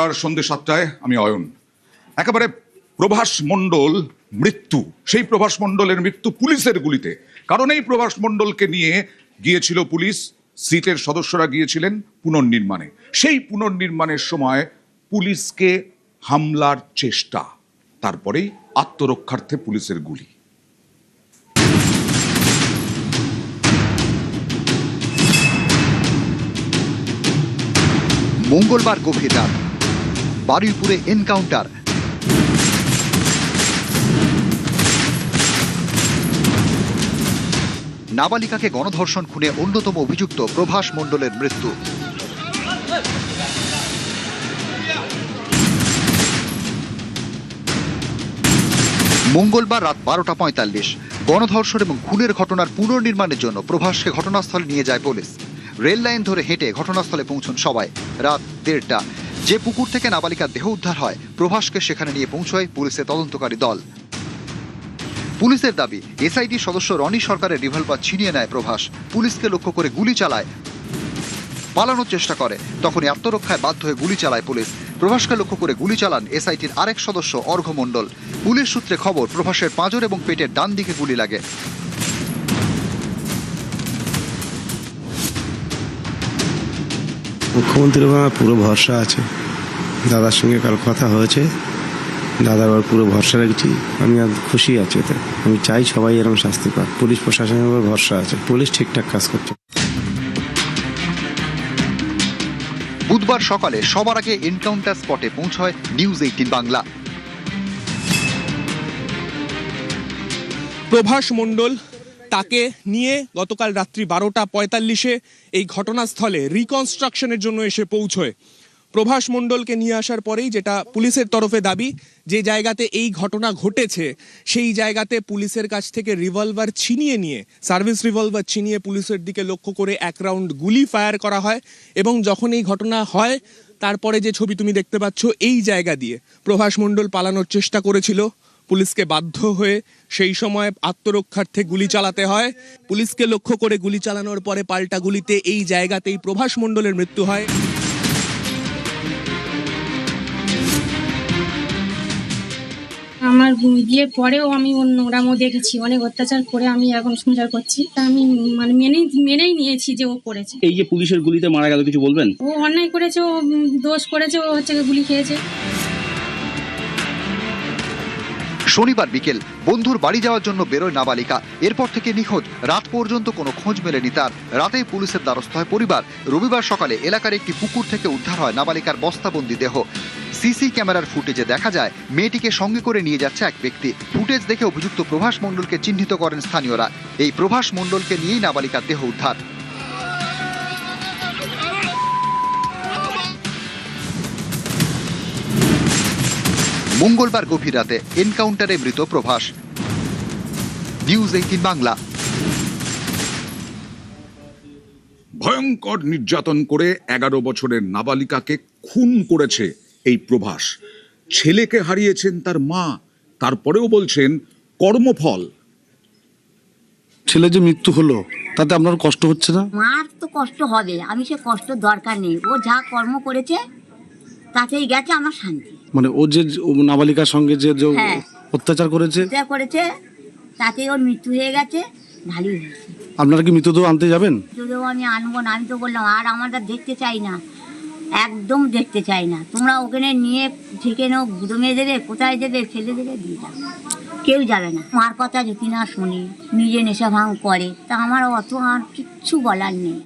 আর সন্ধ্যে 7টায় আমি অয়ন। একেবারে প্রভাস মণ্ডল মৃত্যু, সেই প্রভাস মণ্ডলের মৃত্যু পুলিশের গুলিতে। কারণ এই প্রভাস মণ্ডলকে নিয়ে গিয়েছিল পুলিশ, সিটের সদস্যরা গিয়েছিলেন পুনর্নির্মাণে। সেই পুনর্নির্মাণের সময় পুলিশকে হামলার চেষ্টা, তারপরেই আত্মরক্ষার্থে পুলিশের গুলি। মঙ্গলবার গভীর রাত, বারুইপুরে এনকাউন্টার। নাবালিকাকে গণধর্ষণ খুনে অন্যতম অভিযুক্ত প্রভাস মণ্ডলের মৃত্যু। মঙ্গলবার রাত 12:45 গণধর্ষণ এবং খুনের ঘটনার পুনর্নির্মাণের জন্য প্রভাসকে ঘটনাস্থলে নিয়ে যায় পুলিশ। রেল লাইন ধরে হেঁটে ঘটনাস্থলে পৌঁছন সবাই। রাত 1:30 যে পুকুর থেকে নাবালিকার দেহ উদ্ধার হয়, প্রভাসকে সেখানে নিয়ে পৌঁছয় পুলিশের তদন্তকারী দল। পুলিশের দাবি, এসআইটি সদস্য রনি সরকারের রিভলভার ছিনিয়ে নেয় প্রভাস, পুলিশকে লক্ষ্য করে গুলি চালায়, পালানোর চেষ্টা করে। তখনই আত্মরক্ষায় বাধ্য হয়ে গুলি চালায় পুলিশ। প্রভাসকে লক্ষ্য করে গুলি চালান এসআইটির আরেক সদস্য অর্ঘ্য মণ্ডল। পুলিশ সূত্রে খবর, প্রভাসের পাঁজর এবং পেটের ডান দিকে গুলি লাগে। মুখ্যমন্ত্রীর উপর পুরো ভরসা আছে। দাদার সঙ্গে কাল কথা হয়েছে, দাদার উপর পুরো ভরসা রেখেছি। আমি আর খুশি আছি এতে। আমি চাই সবাই এরকম শাস্তি পাক। পুলিশ প্রশাসনের উপর ভরসা আছে, পুলিশ ঠিকঠাক কাজ করছে। বুধবার সকালে সবার আগে এনকাউন্টার স্পটে পৌঁছয় নিউজ 18 বাংলা। প্রভাস মণ্ডল, তাকে নিয়ে গতকাল রাত্রি 12:45 এই ঘটনাস্থলে রিকনস্ট্রাকশনের জন্য এসে পৌঁছয়। প্রভাস মণ্ডলকে নিয়ে আসার পরেই, যেটা পুলিশের তরফে দাবি, যে জায়গাতে এই ঘটনা ঘটেছে সেই জায়গাতে পুলিশের কাছ থেকে রিভলভার ছিনিয়ে নিয়ে, সার্ভিস রিভলভার ছিনিয়ে পুলিশের দিকে লক্ষ্য করে 1 রাউন্ড গুলি ফায়ার করা হয়। এবং যখন এই ঘটনা হয়, তারপরে যে ছবি তুমি দেখতে পাচ্ছ, এই জায়গা দিয়ে প্রভাস মণ্ডল পালানোর চেষ্টা করেছিল। পুলিশকে বাধ্য হয়ে সেই সময় আত্মরক্ষার্থে গুলি চালাতে হয়। পুলিশকে লক্ষ্য করে গুলি চালানোর পরে পাল্টা গুলিতে এই জায়গাতেই প্রভাস মণ্ডলের মৃত্যু হয়। আমার বিয়ের পরেও আমি ওরামও দেখেছি, অনেক অত্যাচার করে আমি এখন সংসার করছি। তা আমি মানে মেনেই নিয়েছি যে ও করেছে। এই যে পুলিশের গুলিতে মারা গেল, কিছু বলবেন? ও অন্যায় করেছে, ও দোষ করেছে, ও হচ্ছে গুলি খেয়েছে। শনিবার বিকেল বন্ধুর বাড়ি যাওয়ার জন্য বেরোয় নাবালিকা। এরপর থেকে নিখোঁজ, রাত পর্যন্ত কোনো খোঁজ মেলেনি তার। রাতেই পুলিশের দ্বারস্থ হয় পরিবার। রবিবার সকালে এলাকার একটি পুকুর থেকে উদ্ধার হয় নাবালিকার বস্তাবন্দি দেহ। সিসি ক্যামেরার ফুটেজে দেখা যায় মেয়েটিকে সঙ্গে করে নিয়ে যাচ্ছে এক ব্যক্তি। ফুটেজ দেখে অভিযুক্ত প্রভাস মণ্ডলকে চিহ্নিত করেন স্থানীয়রা। এই প্রভাস মণ্ডলকে নিয়েই নাবালিকার দেহ উদ্ধার। মঙ্গলবার গভীর রাতে এনকাউন্টারে মৃত প্রভাস। নিউজ 18 বাংলা। ভয়ঙ্কর নির্যাতন করে 11 বছরের নাবালিকাকে খুন করেছে এই প্রভাস। ছেলেকে হারিয়েছেন তার মা, তারপরেও বলছেন কর্মফল। ছেলে যে মৃত্যু হলো, তাতে আপনার কষ্ট হচ্ছে না? মার তো কষ্ট হবে, আমি সে কষ্ট দরকার নেই। ও যা কর্ম করেছে তাতেই গেছে আমার শান্তি। মানে ও যে নাবালিকার সঙ্গে যে অত্যাচার করেছে তাতেই ওর মৃত্যু হয়ে গেছে, ভালোই হয়েছে। আপনারা কি মৃতদেহ আনতে যাবেন? যদিও আমি আনবো না, আমি তো বললাম আর আমরা দেখতে চাই না, একদম দেখতে চাই না। তোমরা ওখানে নিয়ে ঠেকে নাও, দমে দেবে, কোথায় দেবে, ফেলে দেবে, দিয়ে যাবে, কেউ যাবে না। মার কথা যদি না শুনি, নিজে নেশা ভাঙ করে, তা আমার অত আর কিচ্ছু বলার নেই।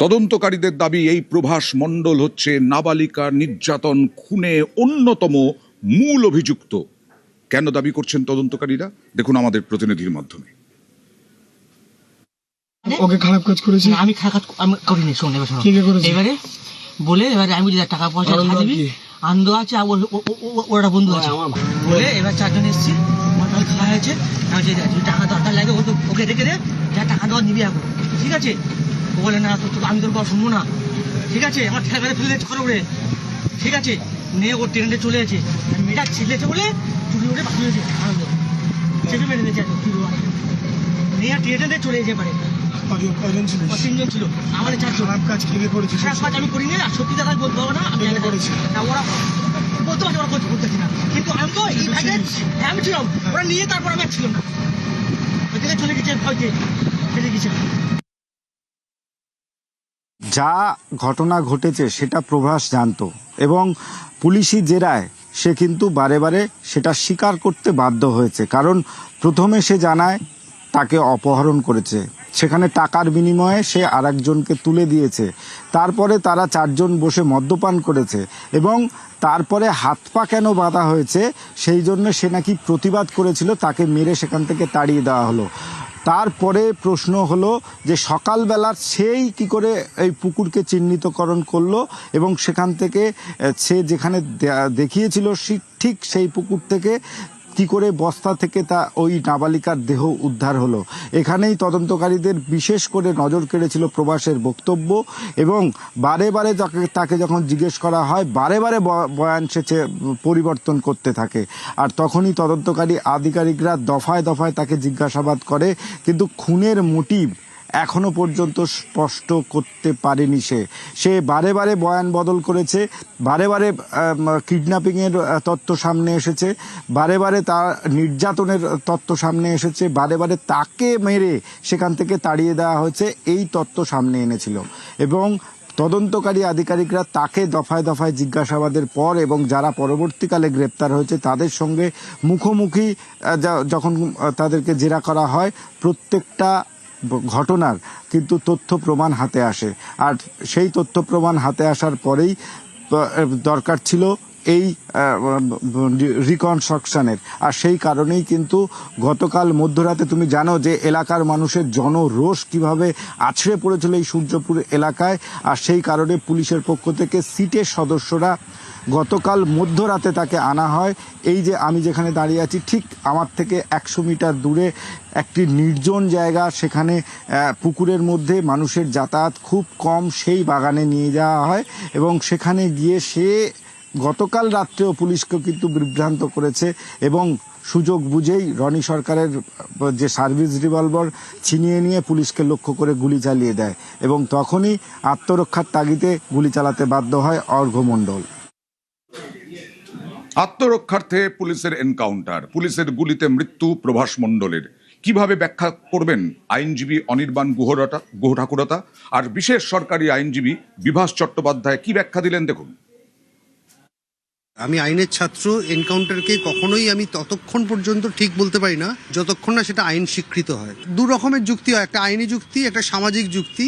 তদন্তকারীদের দাবি, এই প্রভাস মণ্ডল হচ্ছে নাবালিকা নির্যাতন খুনে অন্যতম মূল অভিযুক্ত। কেন দাবি করছেন তদন্তকারীরা, দেখুন আমাদের প্রতিনিধির মাধ্যমে। ওকে খারাপ কাজ করেছি আমি, খারাপ কাজ আমি করিনি। শোন, এবারে বলে এবারে আমি টাকা পয়সা দিবি, আনন্দ আছে, ওরা বন্ধু আছে বলে এবার 4 জন এসছি, আমার খাওয়া হয়েছে। আমি টাকা দরকার লাগে, ওকে রেখে দে, যা টাকা দেওয়া নিবি এখন, ঠিক আছে? ও বলে না, আমি তোর কথা শুনবো না, ঠিক আছে? আমার ঠেলা ফেলে দিয়েছে খরচ করে, ঠিক আছে? নিয়ে ওর ট্রেনে চলে গেছে, মেয়েটা ছিলেছে বলে চুরি উঠে বাকি হয়েছে, আনন্দ চেপে মেরে দিয়েছে, মেয়ে ট্রেনে চলে যেতে পারে। কজন ছিল? 3 জন ছিল, আমার 4 জন। খারাপ কাজ কে করেছে? খারাপ কাজ আমি করিনি, আর সত্যি কথা বলতে পারবো না, আমি জানি করেছে না। ওরা বলতে পারছে ওরা করতেছি না, কিন্তু আমি তো এই ভাগে আমি ছিলাম, ওরা নিয়ে তারপর আমি ছিলাম না, ওইদিকে চলে গেছে, ভয়তে চলে গেছে। যা ঘটনা ঘটেছে সেটা প্রভাস জানতো এবং পুলিশি জেরায় সে কিন্তু বারে বারে সেটা স্বীকার করতে বাধ্য হয়েছে। কারণ প্রথমে সে জানায় তাকে অপহরণ করেছে, সেখানে টাকার বিনিময়ে সে আরেকজনকে তুলে দিয়েছে, তারপরে তারা 4 জন বসে মদ্যপান করেছে এবং তারপরে হাত পা কেন বাঁধা হয়েছে সেই জন্য সে নাকি প্রতিবাদ করেছিল, তাকে মেরে সেখান থেকে তাড়িয়ে দেওয়া হলো। তারপরে প্রশ্ন হলো যে সকালবেলার সেই কি করে এই পুকুরকে চিহ্নিতকরণ করলো এবং সেখান থেকে সে যেখানে দেখিয়েছিল ঠিক সেই পুকুর থেকে কি করে বস্তা থেকে তা ওই নাবালিকার দেহ উদ্ধার হলো। এখানেই তদন্তকারীদের বিশেষ করে নজর কেড়েছিল প্রভাসের বক্তব্য এবং বারে বারে তাকে যখন জিজ্ঞেস করা হয় বারে বারে বয়ান সে পরিবর্তন করতে থাকে। আর তখনই তদন্তকারী আধিকারিকরা দফায় দফায় তাকে জিজ্ঞাসাবাদ করে, কিন্তু খুনের মোটিভ এখনো পর্যন্ত স্পষ্ট করতে পারেনি। সে বারে বারে বয়ান বদল করেছে, বারে বারে কিডন্যাপিংয়ের তথ্য সামনে এসেছে, বারে বারে তার নির্যাতনের তথ্য সামনে এসেছে, বারে বারে তাকে মেরে সেখান থেকে তাড়িয়ে দেওয়া হয়েছে এই তথ্য সামনে এনেছিল। এবং তদন্তকারী আধিকারিকরা তাকে দফায় দফায় জিজ্ঞাসাবাদের পর এবং যারা পরবর্তীকালে গ্রেপ্তার হয়েছে তাদের সঙ্গে মুখোমুখি যখন তাদেরকে জেরা করা হয়, প্রত্যেকটা ঘটনার কিন্তু তথ্য প্রমাণ হাতে আসে। আর সেই তথ্য প্রমাণ হাতে আসার পরেই দরকার ছিল এই রিকনস্ট্রাকশনের। আর সেই কারণেই কিন্তু গতকাল মধ্যরাতে তুমি জানো যে এলাকার মানুষের জনরোষ কিভাবে আছড়ে পড়েছিল এই সূর্যপুর এলাকায়। আর সেই কারণে পুলিশের পক্ষ থেকে সিটের সদস্যরা গতকাল মধ্যরাতে তাকে আনা হয়। এই যে আমি যেখানে দাঁড়িয়ে আছি ঠিক আমার থেকে 100 মিটার দূরে একটি নির্জন জায়গা, সেখানে পুকুরের মধ্যে মানুষের যাতায়াত খুব কম, সেই বাগানে নিয়ে যাওয়া হয় এবং সেখানে গিয়ে সে গতকাল রাত্রেও পুলিশকে কিন্তু বিভ্রান্ত করেছে এবং সুযোগ বুঝেই রনি সরকারের যে সার্ভিস রিভলভার ছিনিয়ে নিয়ে পুলিশকে লক্ষ্য করে গুলি চালিয়ে দেয় এবং তখনই আত্মরক্ষার তাগিদে গুলি চালাতে বাধ্য হয় অর্ঘ্য মণ্ডল। আত্মরক্ষার্থে পুলিশের এনকাউন্টার, পুলিশের গুলিতে মৃত্যু প্রভাস মণ্ডলের। কিভাবে ব্যাখ্যা করবেন আইনজীবী অনির্বাণ গুহ ঠাকুরতা আর বিশেষ সরকারি আইনজীবী বিভাস চট্টোপাধ্যায় কি ব্যাখ্যা দিলেন দেখুন। আমি আইনের ছাত্র, এনকাউন্টারকে কখনোই আমি ততক্ষণ পর্যন্ত ঠিক বলতে পারি না যতক্ষণ না সেটা আইন স্বীকৃত হয়। 2 রকমের যুক্তি হয়, একটা আইনি যুক্তি, একটা সামাজিক যুক্তি।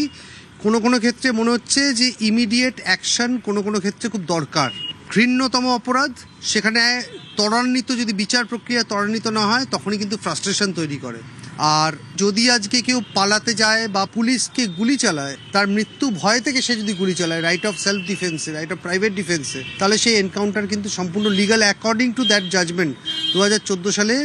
কোনো কোনো ক্ষেত্রে মনে হচ্ছে যে ইমিডিয়েট অ্যাকশন কোনো কোনো ক্ষেত্রে খুব দরকার। ঘৃণ্যতম অপরাধ সেখানে ত্বরান্বিত যদি বিচার প্রক্রিয়া ত্বরান্বিত না হয় তখনই কিন্তু ফ্রাস্ট্রেশন তৈরি করে। আর যদি আজকে কেউ পালাতে যায় বা পুলিশকে গুলি চালায়, তার মৃত্যু ভয় থেকে সে যদি গুলি চালায়, রাইট অফ সেলফ ডিফেন্সে, রাইট অফ প্রাইভেট ডিফেন্সে, তাহলে সেই এনকাউন্টার কিন্তু সম্পূর্ণ legal according to that judgement. 2014 সালে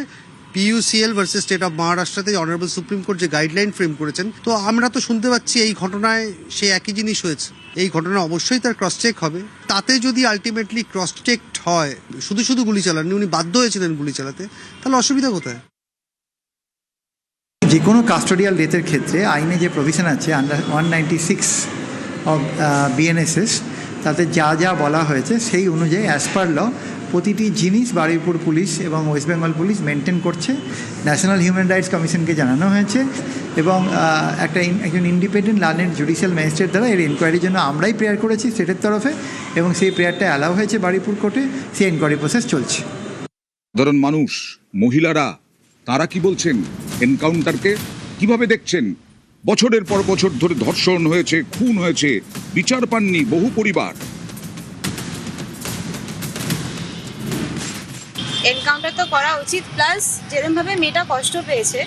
PUCL ভার্সেস স্টেট অফ মহারাষ্ট্রতে অনারেবল সুপ্রিম কোর্ট যে গাইডলাইন ফ্রেম করেছেন, তো আমরা তো শুনতে পাচ্ছি এই ঘটনায় সেই একই জিনিস হয়েছে। এই ঘটনা অবশ্যই তার ক্রস চেক হবে। তাতে যদি আলটিমেটলি ক্রস চেকড হয়, শুধু শুধু গুলি চালাননি, উনি বাধ্য হয়েছিলেন গুলি চালাতে, তাহলে অসুবিধা কোথায়? যে কোনো কাস্টোডিয়াল ডেথের ক্ষেত্রে আইনে যে প্রভিশন আছে আন্ডার 196 অফ BNSS, তাতে যা যা বলা হয়েছে সেই অনুযায়ী অ্যাজ পার ল প্রতিটি জিনিস বারুইপুর পুলিশ এবং ওয়েস্ট বেঙ্গল পুলিশ মেনটেন করছে। ন্যাশনাল হিউম্যান রাইটস কমিশনকে জানানো হয়েছে এবং একজন ইন্ডিপেন্ডেন্ট লার্নেড জুডিশিয়াল ম্যাজিস্ট্রেট দ্বারা এর এনকোয়ারির জন্য আমরাই প্রেয়ার করেছি স্টেটের তরফে এবং সেই প্রেয়ারটা অ্যালাউ হয়েছে বারুইপুর কোর্টে। সেই এনকোয়ারি প্রসেস চলছে। সাধারণ মানুষ, মহিলারা, তারা কি বলছেন এনকাউন্টারকে কিভাবে দেখছেন? বছরের পর বছর ধরে ধর্ষণ হয়েছে, খুন হয়েছে, বিচার পাননি বহু পরিবার। এনকাউন্টার তো করা উচিত, প্লাস যেরকমভাবে মেয়েটা কষ্ট পেয়েছে,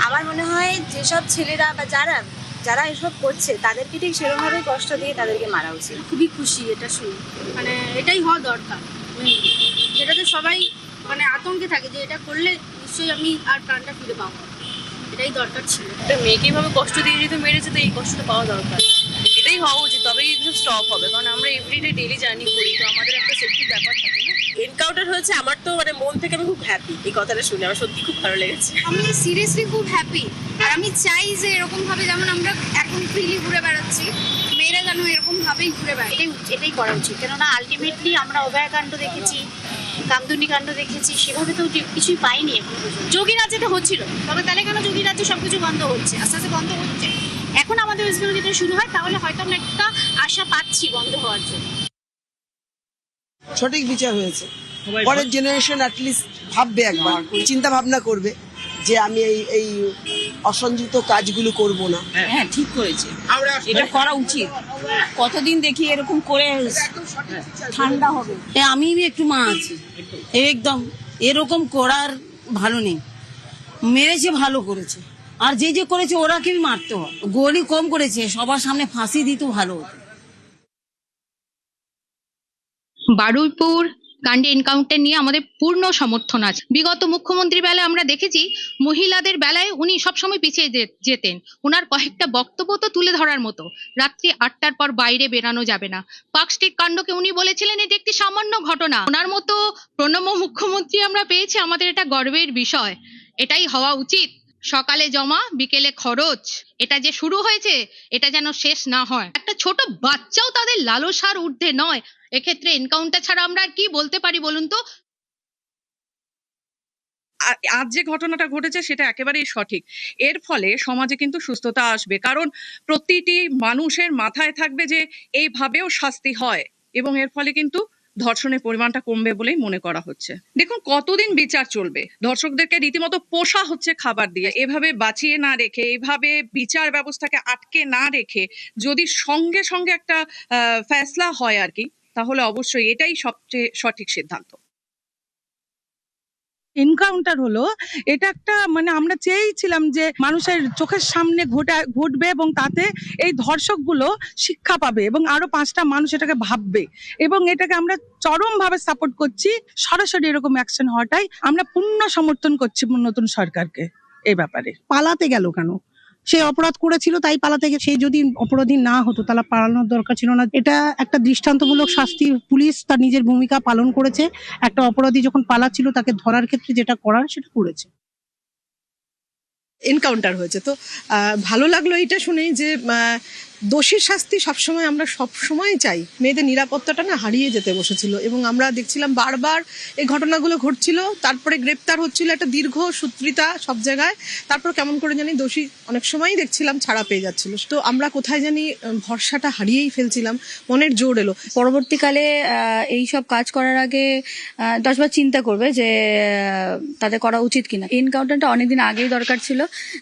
আমার মনে হয় যেসব ছেলেরা বা যারা এসব করছে তাদেরকে ঠিক সেরকমভাবে কষ্ট দিয়ে তাদেরকে মারা উচিত। খুবই খুশি এটা শুনে, মানে এটাই হওয়া দরকার। যেটাতে সবাই মানে আতঙ্কে থাকে যে এটা করলে নিশ্চয়ই আমি আর প্রাণটা ফিরে পাবো, এটাই দরকার ছিল। একটা মেয়েকে এইভাবে কষ্ট দিয়ে যেহেতু মেরেছে, তো এই কষ্টটা পাওয়া দরকার, এটাই হওয়া উচিত, তবেই এগুলো স্টপ হবে। কারণ আমরা এভরিডে ডেলি জার্নি করি, তো আমাদের একটা সেফটির ব্যাপার থাকে না। এনকাউন্টার হয়েছে, আমার তো মানে মন থেকে আমি খুব হ্যাপি এই কথাটা শুনে, আমার সত্যি খুব ভালো লেগেছে। আমি সিরিয়াসলি খুব হ্যাপি, আর আমি চাই যে এরকম ভাবে যেমন আমরা এখন ফ্রিলি ঘুরে বেড়াচ্ছি, মেয়েরা যেন এরকম ভাবেই ঘুরে বেড়ায়। এটাই করা উচিত, কেননা আলটিমেটলি আমরা অভয়াকাণ্ড দেখেছি, কামদুনি কাণ্ড দেখেছি, সেভাবে তো কিছুই পাইনি এখন পর্যন্ত। যোগী রাজ্যে হচ্ছিল, তবে তাহলে কেন যোগী রাজ্যে সবকিছু বন্ধ হচ্ছে, আস্তে আস্তে বন্ধ হচ্ছে। এখন আমাদের ওয়েস্ট বেঙ্গল যদি শুরু হয় তাহলে হয়তো আমরা একটা আশা পাচ্ছি বন্ধ হওয়ার জন্য। সঠিক বিচার হয়েছে, পরের জেনারেশন অ্যাটলিস্ট ভাববে, একবার চিন্তা ভাবনা করবে যে আমি এই অসংযুক্ত কাজগুলো করব না। হ্যাঁ ঠিক করেছে, এটা করা উচিত। কতদিন দেখি এরকম করে ঠান্ডা হবে। আমি একটু মা আছি, একদম এরকম করার ভালো নেই। মেরেছে, ভালো করেছে, আর যে করেছে ওরাকেই মারতে হয়। গোলি কম করেছে, সবার সামনে ফাঁসি দিত ভালো হতো। বারুইপুর কাণ্ডে এনকাউন্টার নিয়ে আমাদের পূর্ণ সমর্থন আছে। বিগত মুখ্যমন্ত্রীর বেলায় আমরা দেখেছি, মহিলাদের বেলায় উনি সবসময় পিছিয়ে যেতেন। ওনার কয়েকটা বক্তব্য তো তুলে ধরার মতো। রাত্রি 8টার পর বাইরে বেরানো যাবে না। পার্ক স্ট্রিট কাণ্ডকে উনি বলেছিলেন এটি একটি সামান্য ঘটনা। ওনার মতো প্রণম্য মুখ্যমন্ত্রী আমরা পেয়েছি, আমাদের এটা গর্বের বিষয়। এটাই হওয়া উচিত। সকালে জমা, বিকেলে খরচ, এটা যে শুরু হয়েছে এটা যেন শেষ না হয়। একটা ছোট বাচ্চাও তাদের লালসার ঊর্ধ্বে নয়। এক্ষেত্রে এনকাউন্টার ছাড়া আমরা আর কি বলতে পারি বলুন তো? আজ যে ঘটনাটা ঘটেছে সেটা একেবারেই সঠিক। এর ফলে সমাজে কিন্তু সুস্থতা আসবে, কারণ প্রতিটি মানুষের মাথায় থাকবে যে এইভাবেও শাস্তি হয়, এবং এর ফলে কিন্তু ধর্ষণের পরিমাণটা কমবে বলেই মনে করা হচ্ছে। দেখুন কতদিন বিচার চলবে, ধর্ষকদেরকে রীতিমতো পোষা হচ্ছে খাবার দিয়ে। এভাবে বাঁচিয়ে না রেখে, এভাবে বিচার ব্যবস্থাকে আটকে না রেখে যদি সঙ্গে সঙ্গে একটা ফয়সলা হয় আর কি, তাহলে অবশ্যই এটাই সবচেয়ে সঠিক সিদ্ধান্ত। এনকাউন্টার হলো, এটা একটা মানে আমরা চেয়েছিলাম যে মানুষের চোখের সামনে ঘটবে এবং তাতে এই ধর্ষকগুলো শিক্ষা পাবে এবং আরো 5টা মানুষ এটাকে ভাববে, এবং এটাকে আমরা চরমভাবে সাপোর্ট করছি। সরাসরি এরকম অ্যাকশন হওয়াটাই আমরা পূর্ণ সমর্থন করছি নতুন সরকারকে। এই ব্যাপারে পালাতে গেল কেন? সে অপরাধ করেছিল তাই পালাতে গেছে। সে যদি অপরাধী না হতো তাহলে পালানোর দরকার ছিল না। এটা একটা দৃষ্টান্তমূলক শাস্তি। পুলিশ তার নিজের ভূমিকা পালন করেছে। একটা অপরাধী যখন পালাচ্ছিল তাকে ধরার ক্ষেত্রে যেটা করার সেটা করেছে। এনকাউন্টার হয়েছে তো ভালো লাগলো এটা শুনেই যে দোষীর শাস্তি সবসময় আমরা সবসময় চাই। মেয়েদের নিরাপত্তাটা না হারিয়ে যেতে বসেছিল, এবং আমরা দেখছিলাম বারবার এই ঘটনাগুলো ঘটছিল, তারপরে গ্রেপ্তার হচ্ছিল, একটা দীর্ঘ সূত্রিতা সব জায়গায়, তারপর কেমন করে জানি দোষী অনেক সময়ই দেখছিলাম ছাড়া পেয়ে যাচ্ছিল। তো আমরা কোথায় জানি ভরসাটা হারিয়েই ফেলছিলাম, মনের জোর এলো। পরবর্তীকালে এই সব কাজ করার আগে 10বার চিন্তা করবে যে তাদের করা উচিত কিনা। এনকাউন্টারটা অনেকদিন আগেই দরকার ছিল।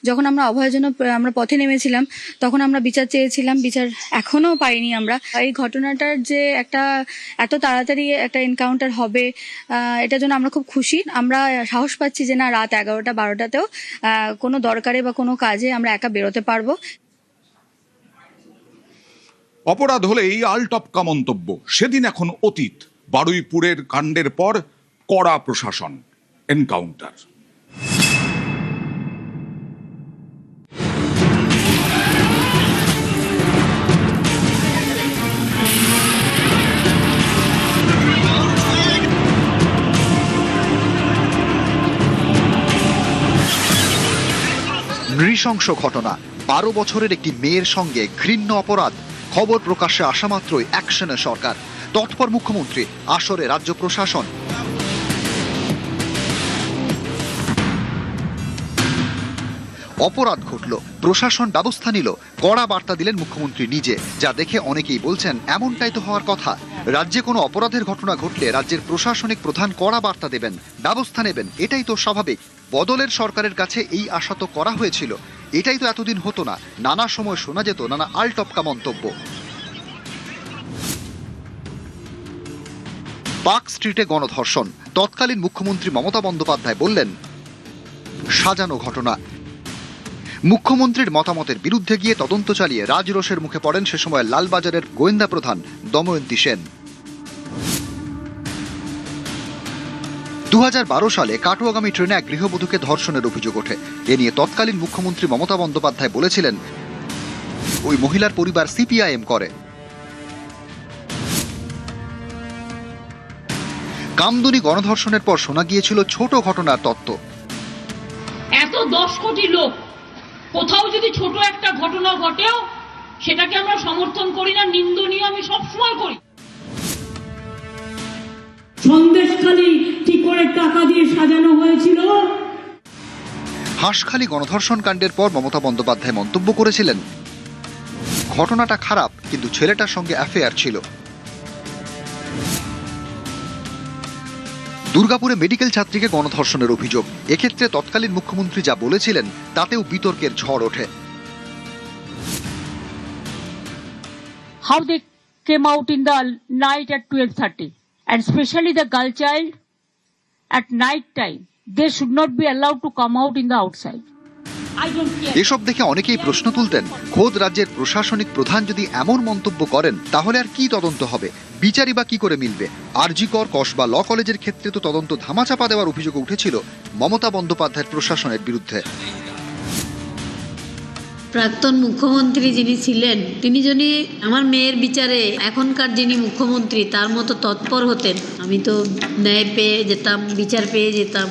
যখন আমরা অভয়ের জন্য আমরা পথে নেমেছিলাম তখন আমরা বিচার চেয়েছিলাম, বিচার এখনো পাইনি আমরা। এই ঘটনাটার যে একটা এত তাড়াতাড়ি একটা এনকাউন্টার হবে, এটার জন্য আমরা খুব খুশি। আমরা সাহস পাচ্ছি যে না, রাত 11টা 12টাতেও কোনো দরকারে বা কোনো কাজে আমরা একা বেরোতে পারবো। অপরাধ হলেই আলটপকা মন্তব্য, সেদিন এখন অতীত। বারুইপুরের কাণ্ডের পর কড়া প্রশাসন, এনকাউন্টার। নৃশংস ঘটনা, 12 বছরের একটি মেয়ের সঙ্গে ঘৃণ্য অপরাধ। খবর প্রকাশ্যে আসা মাত্রই অ্যাকশনে সরকার, তৎপর মুখ্যমন্ত্রী, আসরে রাজ্য প্রশাসন। অপরাধ ঘটল, প্রশাসন ব্যবস্থা নিল, কড়া বার্তা দিলেন মুখ্যমন্ত্রী নিজে, যা দেখে অনেকেই বলছেন এমনটাই তো হওয়ার কথা। রাজ্যে কোনো অপরাধের ঘটনা ঘটলে রাজ্যের প্রশাসনিক প্রধান কড়া বার্তা দেবেন, ব্যবস্থা নেবেন, এটাই তো স্বাভাবিক। বদলের সরকারের কাছে এই আশা তো করা হয়েছিল, এটাই তো এতদিন হতো না। নানা সময় শোনা যেত নানা আলটপকা মন্তব্য। পার্ক স্ট্রিটে গণধর্ষণ, তৎকালীন মুখ্যমন্ত্রী মমতা বন্দ্যোপাধ্যায় বললেন সাজানো ঘটনা। মুখ্যমন্ত্রীর মতামতের বিরুদ্ধে গিয়ে তদন্ত চালিয়ে রাজরোষের মুখে পড়েন সে সময় লালবাজারের গোয়েন্দা প্রধান দময়ন্তী সেন। 2012 সালে কাটোয়াগামী ট্রেনে এক গৃহবধূকে ধর্ষণের অভিযোগ ওঠে। এ নিয়ে তৎকালীন মুখ্যমন্ত্রী মমতা বন্দ্যোপাধ্যায় বলেছিলেন ওই মহিলার পরিবার সিপিআইএম করে। কামদুনি গণধর্ষণের পর শোনা গিয়েছিল ছোট ঘটনার তত্ত্ব। এত 10 কোটি লোক, কোথাও যদি ছোট একটা ঘটনা ঘটেও সেটাকে আমরা সমর্থন করি না, নিন্দনীয় আমি সবসময় করি। সন্দেশখালী কি করে টাকা দিয়ে সাজানো হয়েছিল। হাঁসখালি গণধর্ষণ কাণ্ডের পর মমতা বন্দ্যোপাধ্যায় মন্তব্য করেছিলেন, ঘটনাটা খারাপ, কিন্তু ছেলেটার সঙ্গে অ্যাফেয়ার ছিল। দুর্গাপুরে মেডিকেল ছাত্রীকে গণধর্ষণের অভিযোগ, এক্ষেত্রে তৎকালীন মুখ্যমন্ত্রী যা বলেছিলেন তাতেও বিতর্কের ঝড় ওঠে। How they came out in the night at 12:30 and especially the girl child at night time, they should not be allowed to come out in the outside. I don't care. এসব দেখে অনেকেই প্রশ্ন তুলতেন, খোদ রাজ্যের প্রশাসনিক প্রধান যদি এমন মন্তব্য করেন তাহলে আর কি তদন্ত হবে, বিচারই বা কি করে মিলবে। আরজিকর কসবা ল কলেজের ক্ষেত্রে তো তদন্ত ধামাচাপা দেওয়ার অভিযোগ উঠেছিল মমতা বন্দ্যোপাধ্যায়ের প্রশাসনের বিরুদ্ধে। প্রাক্তন মুখ্যমন্ত্রী যিনি ছিলেন তিনি যদি আমার মেয়ের বিচারে এখনকার যিনি মুখ্যমন্ত্রী তার মতো তৎপর হতেন, আমি তো ন্যায় পেয়ে যেতাম, বিচার পেয়ে যেতাম।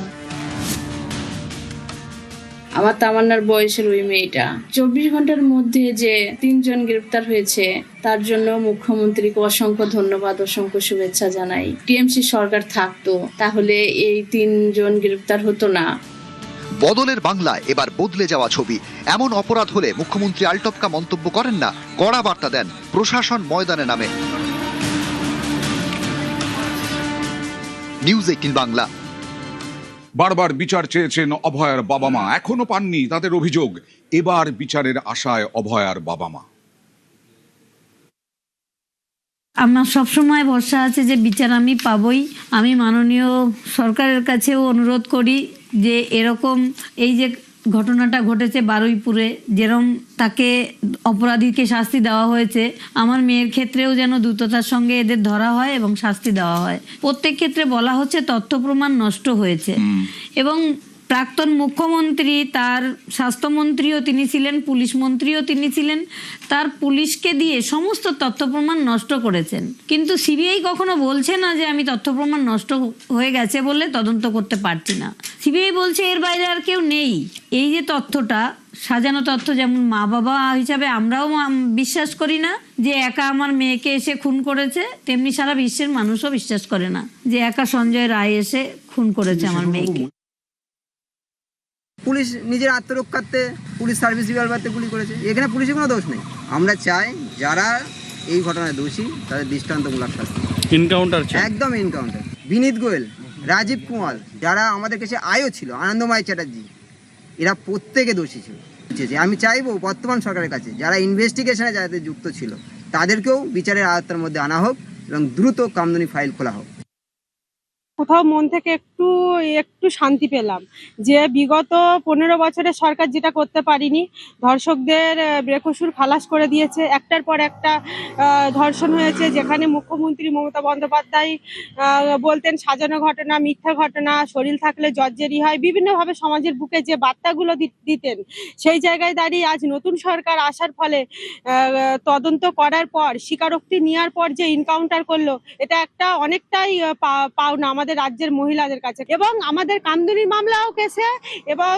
আমার তামান্নার বয়সের ওই মেয়েটা 24 ঘন্টার মধ্যে যে 3 জন গ্রেপ্তার হয়েছে তার জন্য মুখ্যমন্ত্রীকে অসংখ্য ধন্যবাদ, অসংখ্য শুভেচ্ছা জানাই। টিএমসি সরকার থাকতো তাহলে এই 3 জন গ্রেপ্তার হতো না। বদলের বাংলায় এবার বদলে যাওয়া ছবি। এমন অপরাধ হলে মুখ্যমন্ত্রী আলটপকা মন্তব্য করেন না, কড়া বার্তা দেন, প্রশাসন ময়দানে নামে। নিউজ 18 বাংলা। বারবার বিচার চেয়েছেন অভয়ার বাবা মা, এখনো পাননি তাদের অভিযোগ। এবার বিচারের আশায় অভয়ার বাবা মা। আমার সবসময় ভরসা আছে যে বিচার আমি পাবই। আমি মাননীয় সরকারের কাছেও অনুরোধ করি যে এরকম এই যে ঘটনাটা ঘটেছে বারুইপুরে, যেরকম তাকে অপরাধীকে শাস্তি দেওয়া হয়েছে, আমার মেয়ের ক্ষেত্রেও যেন দ্রুততার সঙ্গে এদের ধরা হয় এবং শাস্তি দেওয়া হয়। প্রত্যেক ক্ষেত্রে বলা হচ্ছে তথ্য প্রমাণ নষ্ট হয়েছে এবং প্রাক্তন মুখ্যমন্ত্রী, তার স্বাস্থ্যমন্ত্রীও তিনি ছিলেন, পুলিশ মন্ত্রীও তিনি ছিলেন, তার পুলিশকে দিয়ে সমস্ত তথ্য প্রমাণ নষ্ট করেছেন। কিন্তু সিবিআই কখনো বলছে না যে আমি তথ্য প্রমাণ নষ্ট হয়ে গেছে বলে তদন্ত করতে পারছি না। সিবিআই বলছে এর বাইরে আর কেউ নেই। এই যে তথ্যটা সাজানো তথ্য, যেমন মা বাবা হিসাবে আমরাও বিশ্বাস করি না যে একা আমার মেয়েকে এসে খুন করেছে, তেমনি সারা বিশ্বের মানুষও বিশ্বাস করে না যে একা সঞ্জয় রায় এসে খুন করেছে আমার মেয়েকে। পুলিশ নিজের আত্মরক্ষার্থে পুলিশ সার্ভিস রিভলভারতে গুলি করেছে, এখানে পুলিশের কোনো দোষ নেই। আমরা চাই যারা এই ঘটনায় দোষী তাদের দৃষ্টান্তমূলক শাস্তি। এনকাউন্টার একদম এনকাউন্টার। বিনীত গোয়েল, রাজীব কুমার, যারা আমাদের কাছে আয়ও ছিল, আনন্দময় চ্যাটার্জি, এরা প্রত্যেকে দোষী ছিল। আমি চাইবো বর্তমান সরকারের কাছে যারা ইনভেস্টিগেশনে যাদের যুক্ত ছিল তাদেরকেও বিচারের আওতার মধ্যে আনা হোক এবং দ্রুত কামদুনি ফাইল খোলা হোক। কোথাও মন থেকে একটু শান্তি পেলাম যে বিগত 15 বছরে সরকার যেটা করতে পারিনি, ধর্ষকদের বেকসুর খালাস করে দিয়েছে। একটার পর একটা ধর্ষণ হয়েছে, যেখানে মুখ্যমন্ত্রী মমতা বন্দ্যোপাধ্যায় বলতেন সাজানো ঘটনা, মিথ্যা ঘটনা, শরীর থাকলে জর্জরি হয়, বিভিন্নভাবে সমাজের বুকে যে বার্তাগুলো দিতেন, সেই জায়গায় দাঁড়িয়ে আজ নতুন সরকার আসার ফলে তদন্ত করার পর, স্বীকারোক্তি নেওয়ার পর যে এনকাউন্টার করলো, এটা একটা অনেকটাই পাওনা আমাদের রাজ্যের মহিলাদের কাছে। এবং আমাদের কামদুনির মামলাও কেসে, এবং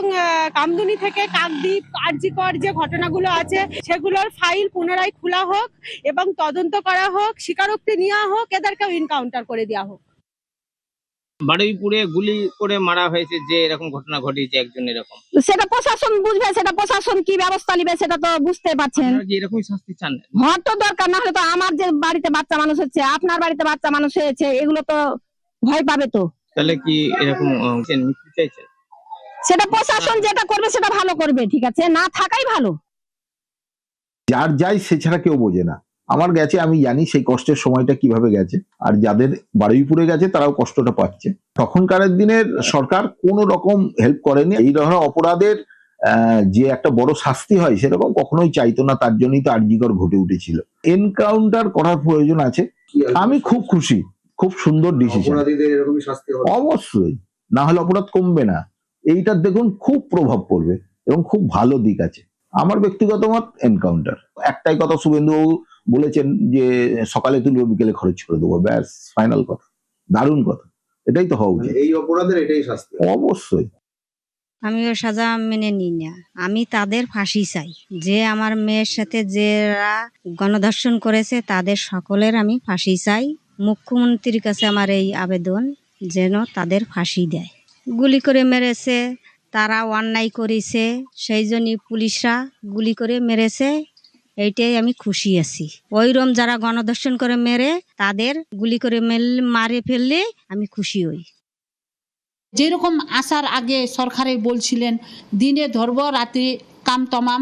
কামদুনি থেকে কাকদ্বীপ, আরজিকর যে ঘটনাগুলো আছে সেগুলোর ফাইল পুনরায় খোলা হোক এবং তদন্ত করা হোক, স্বীকারোক্তি নেওয়া হোক, এদেরকেও এনকাউন্টার করে দেওয়া হোক। বারুইপুরে গুলি করে মারা হয়েছে, যে এরকম ঘটনা ঘটিয়েছে একজন, এরকম সেটা প্রশাসন বুঝবে, সেটা প্রশাসন কি ব্যবস্থা নেবে সেটা তো বুঝতে পারছেন। এরকম শাস্তি চান? হওয়ার তো দরকার, না হলে তো আমার যে বাড়িতে বাচ্চা মানুষ হচ্ছে, আপনার বাড়িতে বাচ্চা মানুষ হয়েছে, এগুলো তো ভয় পাবে। তো তাহলে কি এরকম মৃত্যু চাইছেন? সেটা প্রশাসন যেটা করবে সেটা ভালো করবে, ঠিক আছে, না থাকাই ভালো। যার যাই সে ছাড়া কেউ বোঝে না। আমার গেছে, আমি জানি সেই কষ্টের সময়টা কিভাবে গেছে, আর যাদের বারুইপুরে গেছে তারাও কষ্টটা পাচ্ছে। তখনকার দিনের সরকার কোনো রকম হেল্প করেনি। এই ধরনের অপরাধের যে একটা বড় শাস্তি হয় সেরকম কখনোই চাইতো না, তার জন্যই তো আরজিকর ঘটে উঠেছিল। এনকাউন্টার করার প্রয়োজন আছে। আমি খুব খুশি, খুব সুন্দর ডিসিশন। অবশ্যই, না হলে অপরাধ কমবে না। এইটার দেখুন খুব প্রভাব পড়বে এবং খুব ভালো দিক আছে। আমার ব্যক্তিগত মত এনকাউন্টার। একটাই কথা শুভেন্দুবাবু বলেছেন যে সকালে তুলবো বিকেলে খরচ করে দেবো, ব্যাস, ফাইনাল কথা। দারুণ কথা। এটাই তো হওয়া উচিত। এই অপরাধের এটাই শাস্তি। অবশ্যই। আমিও সাজা মেনে নিই না, আমি তাদের ফাঁসি চাই। যে আমার মেয়ের সাথে যারা গণধর্ষণ করেছে তাদের সকলের আমি ফাঁসি চাই। মুখ্যমন্ত্রীর কাছে আমার এই আবেদন যেন তাদের ফাঁসি দেয়। গুলি করে মেরেছে, তারা অন্যায় করেছে, সেই জন্যই পুলিশরা গুলি করে মেরেছে, এইটাই আমি খুশি আছি। ওইরকম যারা গণধর্ষণ করে মেরে তাদের গুলি করে মারে ফেললে আমি খুশি হই। যেরকম আসার আগে সরকারে বলছিলেন দিনে ধরব রাত্রি কাম তমাম,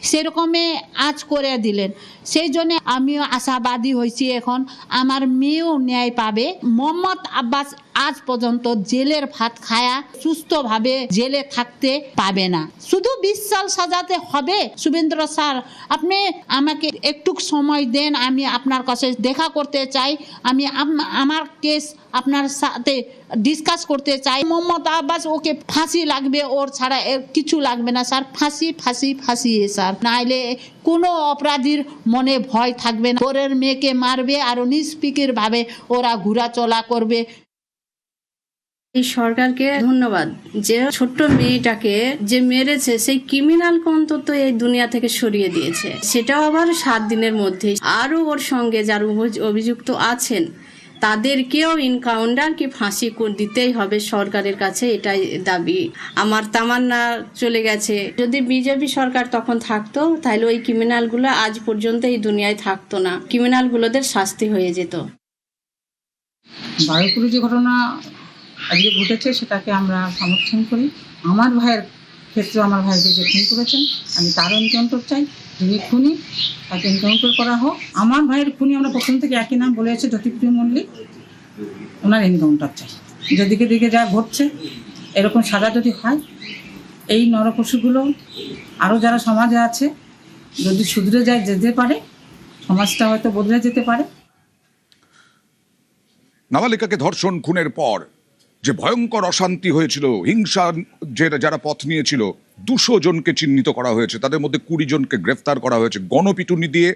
সেরকমই আজ করে দিলেন। সেই জন্য আমিও আশাবাদী হয়েছি, এখন আমার মেয়েও ন্যায় পাবে। মোহাম্মদ আব্বাস আজ পর্যন্ত জেলের ভাত খায়া সুস্থভাবে জেলে থাকতে পাবে না। শুধু 20 সাল সাজাতে হবে? শুভেন্দ্র স্যার, আপনি আমাকে একটু সময় দেন, আমি আপনার কাছে দেখা করতে চাই, আমি আমার কেস আপনার সাথে ডিসকাস করতে চাই। মোহাম্মদ আব্বাস ওকে ফাঁসি লাগবে, ওর ছাড়া কিছু লাগবে না স্যার। ফাঁসি ফাঁসি ফাঁসি স্যার, নাইলে কোনো অপরাধীর মনে ভয় থাকবে না। ওরের মেয়েকে মারবে আর নিষ্পিকির ভাবে ওরা ঘোরাচলা করবে। এই সরকারকে ধন্যবাদ যে ছোট্ট মেয়েটাকে যে মেরেছে সেই ক্রিমিনালকে অন্তত এই দুনিয়া থেকে সরিয়ে দিয়েছে, সেটাও আবার 7 দিনের মধ্যে। আরও ওর সঙ্গে যারা অভিযুক্ত আছেন তাদেরকেও এনকাউন্টার কি ফাঁসি দিতেই হবে সরকারের কাছে, এটাই দাবি আমার। তামান্না চলে গেছে, যদি বিজেপি সরকার তখন থাকতো তাহলে ওই ক্রিমিনালগুলো আজ পর্যন্ত এই দুনিয়ায় থাকতো না, ক্রিমিনালগুলোদের শাস্তি হয়ে যেত। বারুইপুরে যে ঘটনা আজকে ঘটেছে সেটাকে আমরা সমর্থন করি। আমার ভাইয়ের ক্ষেত্রে আমার ভাইকে যে খুন করেছেন আমি তার এনকাউন্টার চাই, যিনি খুনি তাকে এনকাউন্টার করা হোক। আমার ভাইয়ের খুনি আমরা প্রথম থেকে একই নাম বলে এসেছি, জ্যোতিপ্রিয় মল্লিক, ওনার এনকাউন্টার চাই। যেদিকে দিকে যা ঘটছে এরকম সাজা যদি হয়, এই নরপশুগুলো আরও যারা সমাজে আছে যদি শুধরে যেতে পারে, সমাজটা হয়তো বদলে যেতে পারে। নাবালিকাকে ধর্ষণ খুনের পর যে ভয়ঙ্কর অশান্তি হয়েছিল, হিংসা যারা পথ নিয়েছিল, 200 জনকে চিহ্নিত করা হয়েছে, তাদের মধ্যে 20 জনকে গ্রেফতার করা হয়েছে। গণপিটুনি দিয়ে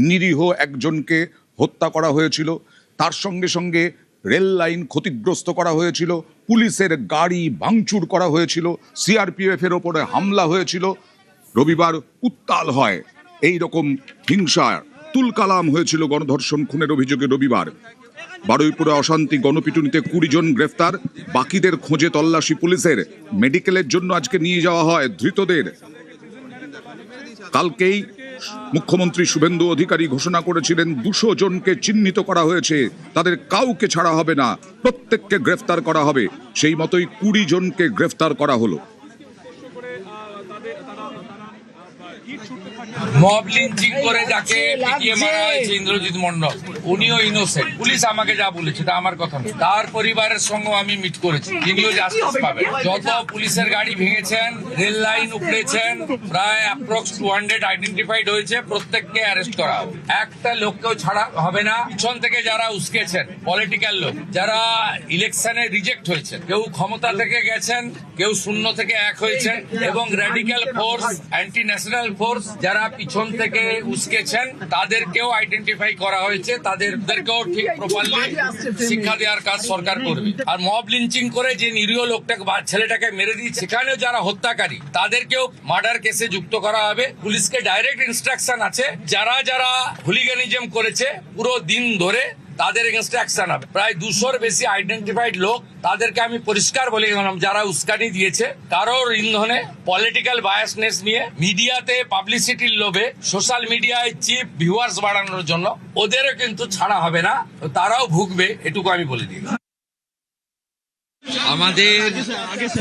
নিরীহ একজনকে হত্যা করা হয়েছিল, তার সঙ্গে সঙ্গে রেল লাইন ক্ষতিগ্রস্ত করা হয়েছিল, পুলিশের গাড়ি ভাঙচুর করা হয়েছিল, সিআরপিএফ এর ওপরে হামলা হয়েছিল। রবিবার উত্তাল হয় এই রকম হিংসা, তুলকালাম হয়েছিল গণধর্ষণ খুনের অভিযোগে রবিবার। বারুইপুরে অশান্তি, গণপিটুনিতে 20 জন গ্রেফতার, বাকিদের খোঁজে তল্লাশি পুলিশের। মেডিকেলের জন্য আজকে নিয়ে যাওয়া হয় ধৃতদের। কালকেই মুখ্যমন্ত্রী শুভেন্দু অধিকারী ঘোষণা করেছিলেন 200 জনকে চিহ্নিত করা হয়েছে, তাদের কাউকে ছাড়া হবে না, প্রত্যেককে গ্রেফতার করা হবে। সেই মতোই 20 জনকে গ্রেফতার করা হলো। মব লিঞ্চিং করে যাকে পিটিয়ে মারা হয়েছে ইন্দ্রজিৎ মন্ডল, উনিও ইনোসেন্ট। পুলিশ আমাকে যা বলেছে তা আমার কথা নয়, তার পরিবারের সঙ্গে আমি মিট করেছি, তিনিও জাস্টিস পাবেন। যত পুলিশের গাড়ি ভেঙেছেন, রেল লাইন উপড়েছেন, প্রায় অ্যাপ্রক্স 200 আইডেন্টিফাইড হয়েছে, প্রত্যেককে অ্যারেস্ট করা হবে। একটা লোককেও ছাড়া হবে না। পিছন থেকে যারা উস্কেছেন, পলিটিক্যাল লোক যারা ইলেকশনে রিজেক্ট হয়েছে, কেউ ক্ষমতা থেকে গেছেন, কেউ 0 থেকে 1 হয়েছেন, এবং radical force, anti national force যারা পিছন থেকে উস্কেছেন তাদেরকেও আইডেন্টিফাই করা হয়েছে, তাদেরকেও ঠিক প্রপারলি শিক্ষা দেওয়ার কাজ সরকার করবে। আর মব লিঞ্চিং করে যে নিরীহ লোকটাকে ছেলেটাকে মেরে দিয়েছে, সেখানেও যারা হত্যাকারী তাদেরকেও মার্ডার কেসে যুক্ত করা হবে। পুলিশকে ডাইরেক্ট ইনস্ট্রাকশন আছে, যারা যারা হুলিগানিজম করেছে পুরো দিন ধরে তাদের এগেনস্টে অ্যাকশন হবে। প্রায় 200-র বেশি আইডেন্টিফাইড লোক, তাদেরকে আমি পরিষ্কার বলে গেলাম যারা উস্কানি দিয়েছে, কারোর ইন্ধনে, পলিটিক্যাল বায়াসনেস নিয়ে, মিডিয়াতে পাবলিসিটির লোভে, সোশ্যাল মিডিয়ায় চিপ ভিউয়ার্স বাড়ানোর জন্য ওদেরও কিন্তু ছাড়া হবে না, তারাও ভুগবে, এটুকু আমি বলে দিই। আমাদের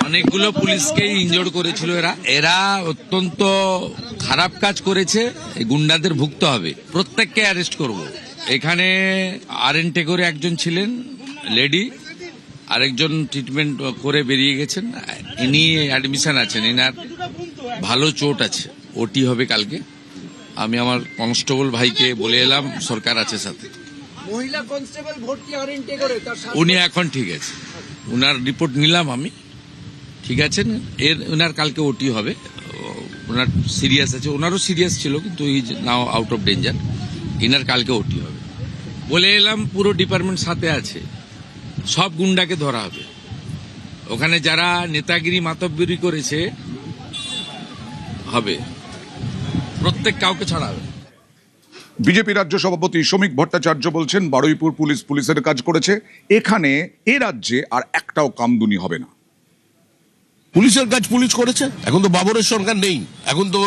অনেকগুলো পুলিশকেই ইনজোর করেছিল এরা অত্যন্ত খারাপ কাজ করেছে, গুন্ডাদের ভুগতে হবে, প্রত্যেককে অ্যারেস্ট করব। এখানে আরএন টেগোরে একজন ছিলেন লেডি, আরেকজন ট্রিটমেন্ট করে বেরিয়ে গেছেন, ইনি অ্যাডমিশন আছেন, এনার ভালো চোট আছে, ওটি হবে কালকে। আমি আমার কনস্টেবল ভাইকে বলে এলাম, সরকার আছে সাথে। মহিলা কনস্টেবল ভর্তি আরএন টেগোরে, উনি এখন ঠিক আছে, উনার রিপোর্ট নিলাম আমি, ঠিক আছেন। ওনার কালকে ওটি হবে, ওনার সিরিয়াস আছে, ওনারও সিরিয়াস ছিল কিন্তু is now out of danger. এনার কালকে ওটি হবে বলে এলাম, পুরো ডিপার্টমেন্ট সাথে আছে, সব গুন্ডাকে ধরা হবে। ওখানে যারা নেতাগিরি মাতব্বরি করেছে হবে, প্রত্যেক কাউকে ছাড়া হবে। বিজেপি রাজ্য সভাপতি শ্রমিক ভট্টাচার্য বলছেন, বারুইপুর পুলিশের কাজ করেছে, এখানে এ রাজ্যে আর একটাও কামদুনি হবে না। পুলিশের কাজ পুলিশ করেছে। এখন তো বাবরের সরকার নেই, এখন তো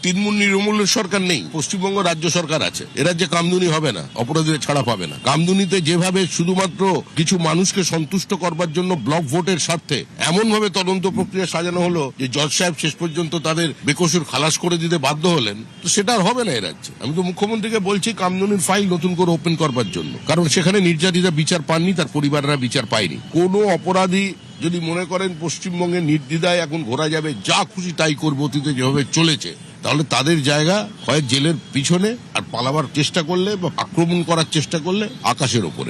তৃণমূল নির্মূলের সরকার নেই, পশ্চিমবঙ্গ রাজ্য সরকার আছে। এ রাজ্যে কামদুনি হবে না, অপরাধীরা ছাড়া পাবে না। কামদুনিতে যেভাবে শুধুমাত্র কিছু মানুষকে সন্তুষ্ট করবার জন্য ব্লক ভোটের স্বার্থে এমন ভাবে তদন্ত প্রক্রিয়া সাজানো হলো যে জজ সাহেব শেষ পর্যন্ত তাদের বেকসুর খালাস করে দিতে বাধ্য হলেন, তো সেটা আর হবে না এ রাজ্যে। আমি তো মুখ্যমন্ত্রীকে বলছি কামদুনির ফাইল নতুন করে ওপেন করবার জন্য, কারণ সেখানে নির্যাতিতা বিচার পাননি, তার পরিবাররা বিচার পায়নি। কোনো অপরাধী যদি মনে করেন পশ্চিমবঙ্গে নির্দ্বিধায় এখন ঘোরা যাবে, যা খুশি তাই করবো, অতীতে যেভাবে চলেছে, তাহলে তাদের জায়গা হয় জেলের পিছনে, আর পালাবার চেষ্টা করলে বা আক্রমণ করার চেষ্টা করলে আকাশের ওপরে।